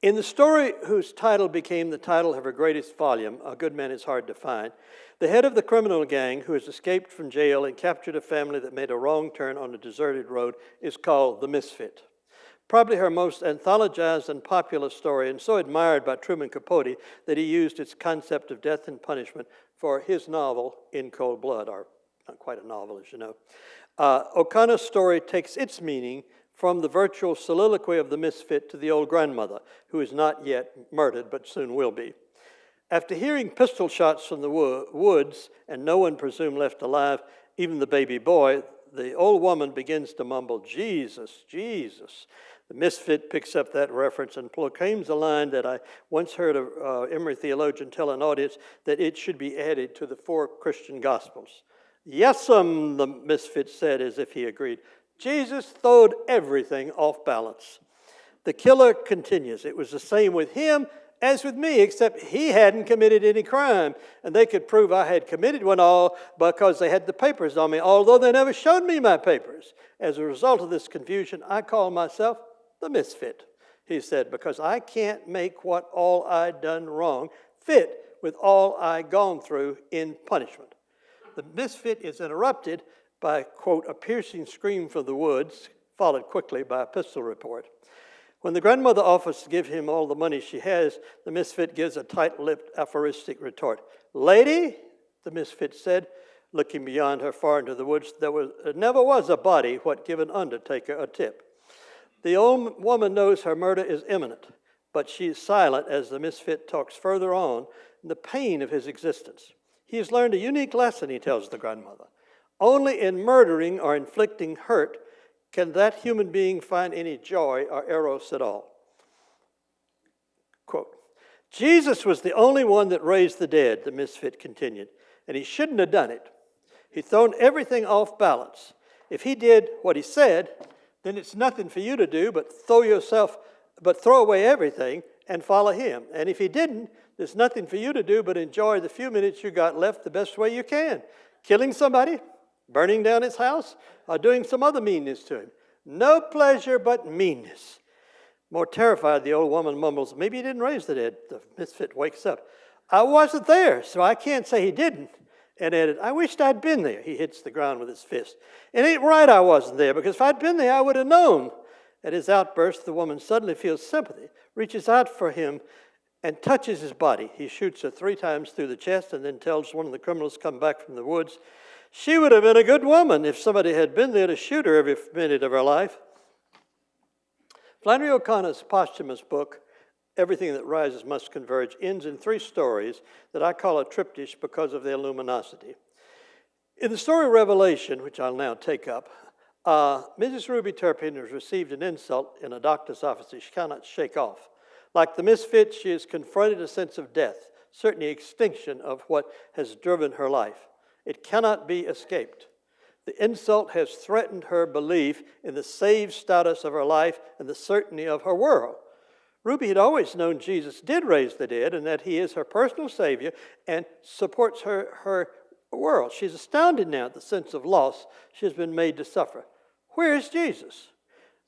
In the story whose title became the title of her greatest volume, A Good Man is Hard to Find, the head of the criminal gang who has escaped from jail and captured a family that made a wrong turn on a deserted road is called the Misfit. Probably her most anthologized and popular story, and so admired by Truman Capote that he used its concept of death and punishment for his novel, In Cold Blood, or not quite a novel, as you know. O'Connor's story takes its meaning from the virtual soliloquy of the misfit to the old grandmother, who is not yet murdered, but soon will be. After hearing pistol shots from the woods, and no one presumed left alive, even the baby boy, the old woman begins to mumble, Jesus, Jesus. The misfit picks up that reference and proclaims a line that I once heard an Emory theologian tell an audience that it should be added to the 4 Christian Gospels. Yes'm, the misfit said as if he agreed. Jesus throwed everything off balance. The killer continues. It was the same with him as with me, except he hadn't committed any crime. And they could prove I had committed one all because they had the papers on me, although they never showed me my papers. As a result of this confusion, I call myself the misfit, he said, because I can't make what all I'd done wrong fit with all I'd gone through in punishment. The misfit is interrupted by, quote, a piercing scream from the woods, followed quickly by a pistol report. When the grandmother offers to give him all the money she has, the misfit gives a tight-lipped aphoristic retort. Lady, the misfit said, looking beyond her far into the woods, there never was a body what give an undertaker a tip. The old woman knows her murder is imminent, but she is silent as the misfit talks further on in the pain of his existence. He has learned a unique lesson, he tells the grandmother. Only in murdering or inflicting hurt can that human being find any joy or eros at all. Quote, Jesus was the only one that raised the dead, the misfit continued, and he shouldn't have done it. He'd thrown everything off balance. If he did what he said, then it's nothing for you to do but throw away everything and follow him. And if he didn't, there's nothing for you to do but enjoy the few minutes you got left the best way you can. Killing somebody, burning down his house, or doing some other meanness to him. No pleasure but meanness. More terrified, the old woman mumbles, maybe he didn't raise the dead. The misfit wakes up. I wasn't there, so I can't say he didn't. And added, I wished I'd been there. He hits the ground with his fist. It ain't right I wasn't there, because if I'd been there, I would have known. At his outburst, the woman suddenly feels sympathy, reaches out for him, and touches his body. He shoots her 3 times through the chest and then tells one of the criminals to come back from the woods. She would have been a good woman if somebody had been there to shoot her every minute of her life. Flannery O'Connor's posthumous book, Everything That Rises Must Converge, ends in 3 stories that I call a triptych because of their luminosity. In the story Revelation, which I'll now take up, Mrs. Ruby Turpin has received an insult in a doctor's office that she cannot shake off. Like the misfit, she has confronted a sense of death, certainly extinction of what has driven her life. It cannot be escaped. The insult has threatened her belief in the saved status of her life and the certainty of her world. Ruby had always known Jesus did raise the dead and that he is her personal Savior and supports her world. She's astounded now at the sense of loss she has been made to suffer. Where is Jesus?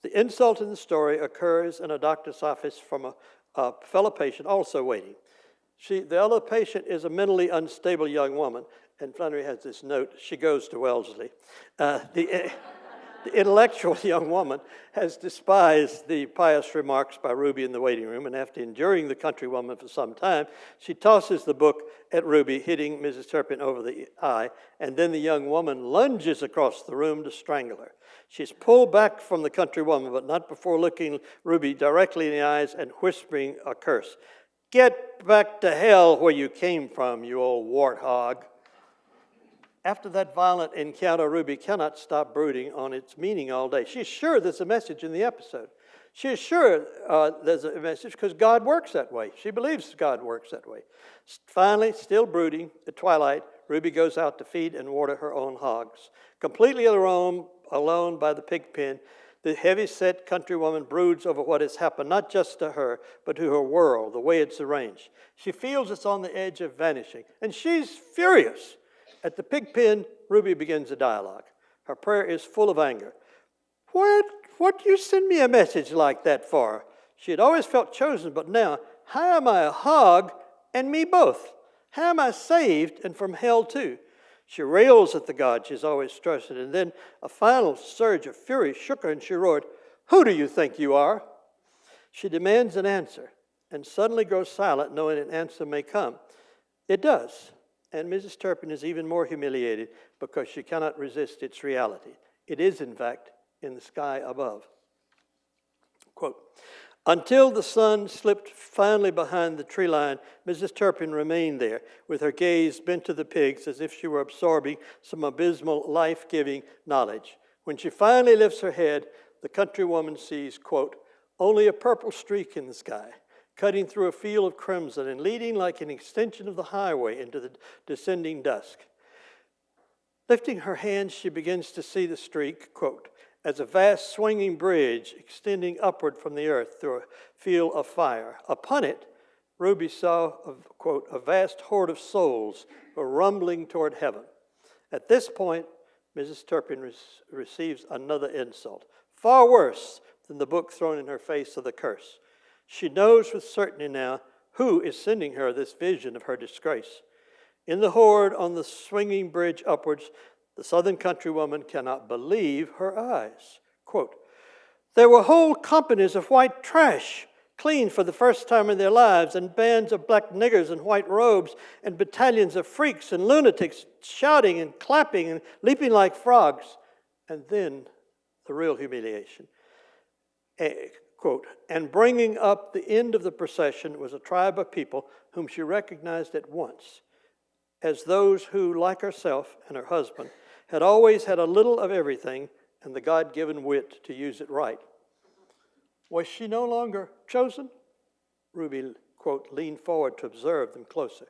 The insult in the story occurs in a doctor's office from a fellow patient also waiting. The other patient is a mentally unstable young woman, and Flannery has this note. She goes to Wellesley. The intellectual young woman has despised the pious remarks by Ruby in the waiting room, and after enduring the countrywoman for some time, she tosses the book at Ruby, hitting Mrs. Turpin over the eye, and then the young woman lunges across the room to strangle her. She's pulled back from the countrywoman, but not before looking Ruby directly in the eyes and whispering a curse. "Get back to hell where you came from, you old warthog." After that violent encounter, Ruby cannot stop brooding on its meaning all day. She's sure there's a message in the episode. She is sure there's a message because God works that way. She believes God works that way. Finally, still brooding, at twilight, Ruby goes out to feed and water her own hogs. Completely alone by the pig pen, the heavy-set countrywoman broods over what has happened, not just to her, but to her world, the way it's arranged. She feels it's on the edge of vanishing, and she's furious. At the pig pen, Ruby begins a dialogue. Her prayer is full of anger. What do you send me a message like that for? She had always felt chosen, but now, how am I a hog and me both? How am I saved and from hell too? She rails at the God she's always trusted, and then a final surge of fury shook her, and she roared, "Who do you think you are?" She demands an answer, and suddenly grows silent, knowing an answer may come. It does. And Mrs. Turpin is even more humiliated because she cannot resist its reality. It is, in fact, in the sky above. Quote, "Until the sun slipped finally behind the tree line, Mrs. Turpin remained there, with her gaze bent to the pigs as if she were absorbing some abysmal, life-giving knowledge. When she finally lifts her head, the countrywoman sees, quote, only a purple streak in the sky, cutting through a field of crimson and leading like an extension of the highway into the descending dusk. Lifting her hands, she begins to see the streak, quote, as a vast swinging bridge extending upward from the earth through a field of fire. Upon it, Ruby saw, quote, a vast horde of souls were rumbling toward heaven. At this point, Mrs. Turpin receives another insult, far worse than the book thrown in her face of the curse. She knows with certainty now who is sending her this vision of her disgrace. In the horde on the swinging bridge upwards, the southern countrywoman cannot believe her eyes. Quote, there were whole companies of white trash, clean for the first time in their lives, and bands of black niggers in white robes, and battalions of freaks and lunatics shouting and clapping and leaping like frogs. And then the real humiliation. Quote, and bringing up the end of the procession was a tribe of people whom she recognized at once as those who, like herself and her husband, had always had a little of everything and the God-given wit to use it right. Was she no longer chosen? Ruby, quote, leaned forward to observe them closer.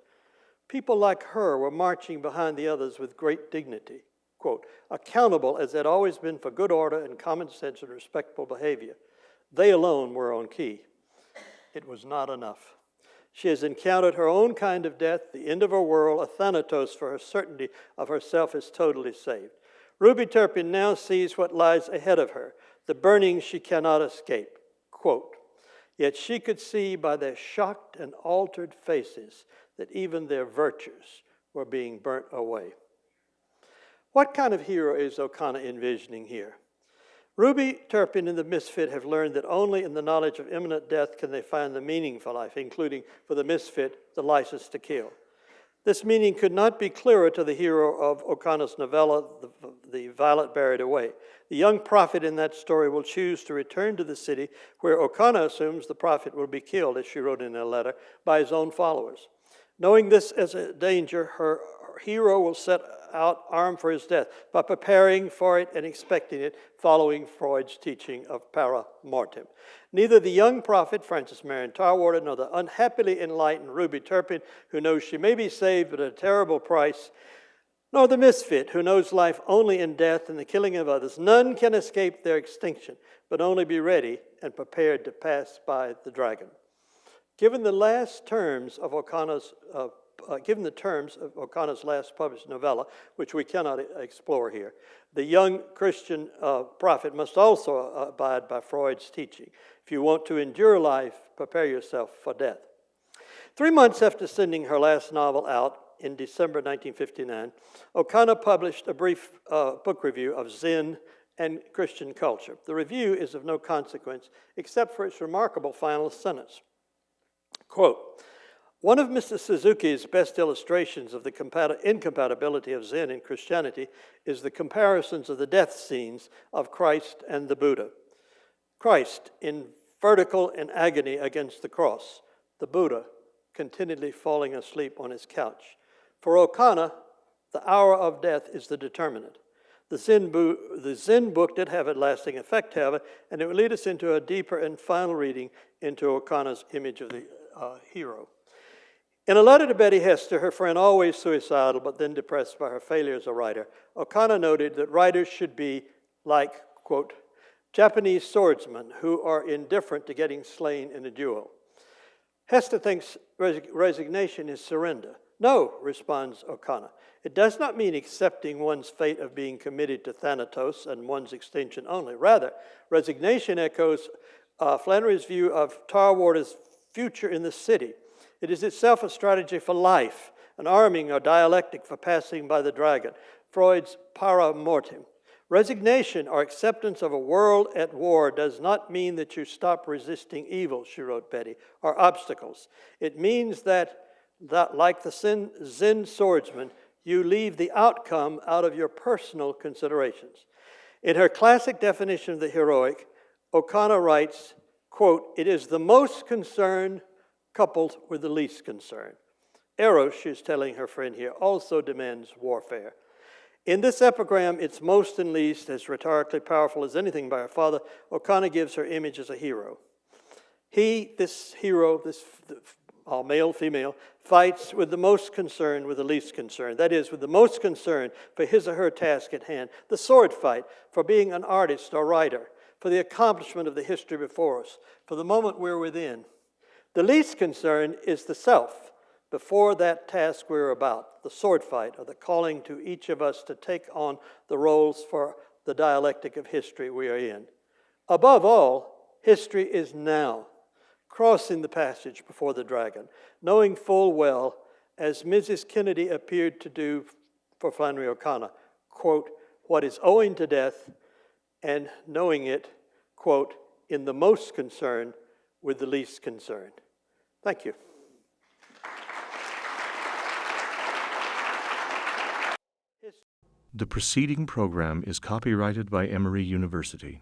People like her were marching behind the others with great dignity, quote, accountable as they'd always been for good order and common sense and respectable behavior. They alone were on key. It was not enough. She has encountered her own kind of death, the end of her world, a thanatos for her certainty of herself as totally saved. Ruby Turpin now sees what lies ahead of her, the burning she cannot escape. Quote, yet she could see by their shocked and altered faces that even their virtues were being burnt away. What kind of hero is O'Connor envisioning here? Ruby, Turpin, and the misfit have learned that only in the knowledge of imminent death can they find the meaning for life, including, for the misfit, the license to kill. This meaning could not be clearer to the hero of O'Connor's novella, The Violet Buried Away. The young prophet in that story will choose to return to the city where O'Connor assumes the prophet will be killed, as she wrote in a letter, by his own followers. Knowing this as a danger, her hero will set out armed for his death by preparing for it and expecting it, following Freud's teaching of para mortem. Neither the young prophet, Frances Marion Tarwater, nor the unhappily enlightened Ruby Turpin, who knows she may be saved at a terrible price, nor the misfit, who knows life only in death and the killing of others, none can escape their extinction, but only be ready and prepared to pass by the dragon. Given the terms of O'Connor's last published novella, which we cannot explore here, the young Christian prophet must also abide by Freud's teaching. If you want to endure life, prepare yourself for death. 3 months after sending her last novel out in December 1959, O'Connor published a brief book review of Zen and Christian culture. The review is of no consequence except for its remarkable final sentence. Quote, "One of Mr. Suzuki's best illustrations of the incompatibility of Zen and Christianity is the comparisons of the death scenes of Christ and the Buddha. Christ in vertical in agony against the cross, the Buddha continually falling asleep on his couch. For O'Connor, the hour of death is the determinant. The Zen book did have a lasting effect, however, and it will lead us into a deeper and final reading into O'Connor's image of the hero. In a letter to Betty Hester, her friend always suicidal but then depressed by her failure as a writer, O'Connor noted that writers should be like, quote, Japanese swordsmen who are indifferent to getting slain in a duel. Hester thinks resignation is surrender. No, responds O'Connor. It does not mean accepting one's fate of being committed to Thanatos and one's extinction only. Rather, resignation echoes Flannery's view of Tarwater's future in the city. It is itself a strategy for life, an arming or dialectic for passing by the dragon, Freud's para mortem. Resignation or acceptance of a world at war does not mean that you stop resisting evil, she wrote Betty, or obstacles. It means that like the Zen swordsman, you leave the outcome out of your personal considerations. In her classic definition of the heroic, O'Connor writes, quote, it is the most concern coupled with the least concern. Eros, she's telling her friend here, also demands warfare. In this epigram, its most and least, as rhetorically powerful as anything by her father, O'Connor gives her image as a hero. He, this hero, this male, female, fights with the most concern with the least concern. That is, with the most concern for his or her task at hand. The sword fight for being an artist or writer, for the accomplishment of the history before us, for the moment we're within. The least concern is the self, before that task we're about, the sword fight, or the calling to each of us to take on the roles for the dialectic of history we are in. Above all, history is now, crossing the passage before the dragon, knowing full well, as Mrs. Kennedy appeared to do for Flannery O'Connor, quote, what is owing to death, and knowing it, quote, in the most concern with the least concern. Thank you. The preceding program is copyrighted by Emory University.